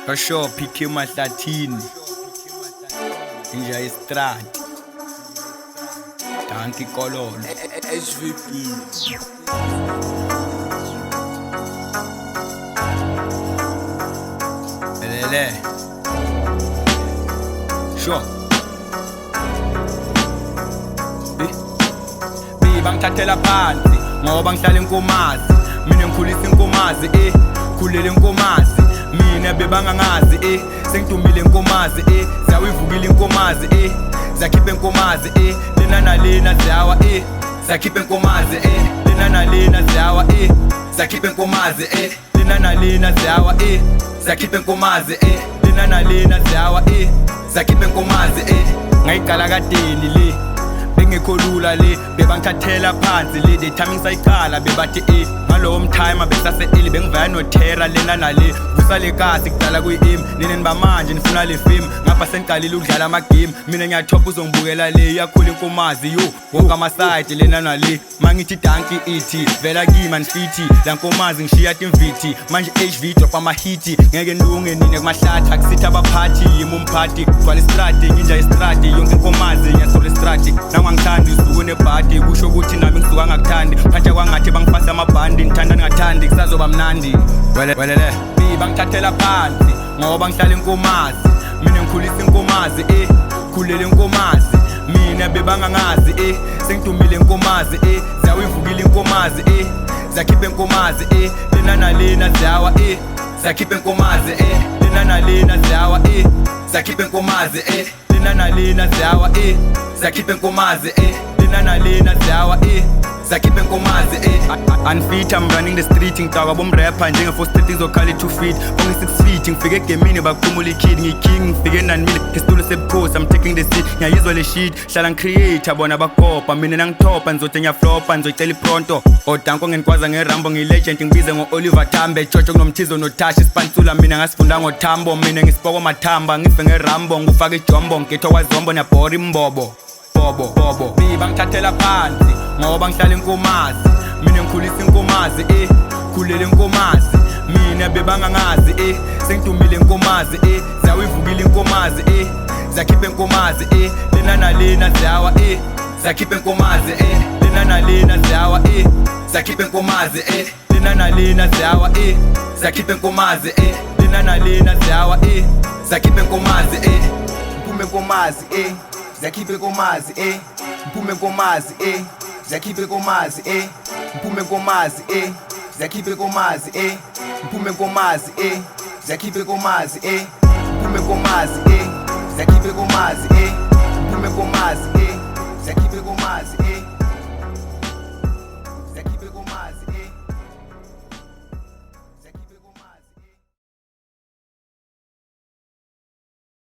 Kasho PK Mahlathini Inja Estrada Danki Kololo HVP Belele Sure Bangithathela phansi ngoba ngihlala enkomazi mina ngikhulisa inkomazi khulele inkomazi mina bebangangazi sengidumile inkomazi zawivukile inkomazi zakhipha inkomazi lena nalena zawa zakhipha inkomazi lena nalena zawa zakhipha inkomazi lena nalena zawa zakhipha inkomazi lena nalena zawa zakhipha inkomazi ngayiqala kadeni le bengikholula le bebangithathela phansi le the time ngisayikhala bebathi ngalowo mtime besase bengivaya no terror lena nale kusale kasi kudala kwi-im nini bamanje nifuna le film ngapha sengiqalile ukudlala ama game mina ngiyathopa uzongibukela le iyakhula inkomazi yo wonke ama-side lena nale mangithi danki ithi vela kimi anifiti la nkomazi ngishiya timvithi manje HV drop ama-hiti ngeke ndunge nini kumahlatha kusithi abaphathi yimi umphathi gcwala istradi nginja istradi yonke inkomazi ngiyasola istradi nangangithandi usuku nebhadi kusho ukuthi nami ngisuka ngakuthandi phatsha kwangathi bangifasa amabhandi ngithanda ningathandi kusazoba mnandi welele bangithathela phansi ngoba ngihlala inkomazi mina ngikhulisa inkomazi khulele inkomazi mina bebangangazi sengidumile inkomazi zawivukile inkomazi zakhipha inkomazi lena nalena zawa zakhipha inkomazi lena nalena zawa zakhipha inkomazi lena nalena zawa zakhipha inkomazi lena nalena zawa zakhipha inkomazi unfit I'm running the street ngicaka bomrapper njenge-4 ngizokhala 2 feet bonge 6 feet ngifike egemini bakhumula ikhid ngiyiking ngifike nanimile ngesitulo sebukhosi I'm taking the seat ngiyayizwa le shit hlala ngicreator bona bakopa mina nangithopa nizothi ngiyaflopa ngizoyicela ipronto odanko ngenikwaza ngerambo ngiyilegend ngibize ngo-Oliver Tambe Jojo kunomthizo notashi isipansula mina ngasifunda ngothambo mina ngisipoko mathamba ngife ngerambo ngufake ijombo ngithwa kwazombo niyabhora imbobo bobo bangithathela phansi ngoba ngihlala inkomazi mina ngikhulisa inkomazi khulele inkomazi mina bebangangazi sengidumile inkomazi zawivukile inkomazi zakhipha inkomazi lena nalena zawa zakhipha inkomazi lena nalena zawa zakhipha inkomazi lena nalena zawa zakhipha inkomazi lena nalena zawa zakhipha inkomazi mphume inkomazi zakhipha inkomazi mphume inkomazi zakhipha inkomazi mphume inkomazi zakhipha inkomazi mphume inkomazi zakhipha inkomazi mphume inkomazi zakhipha inkomazi mphume inkomazi zakhipha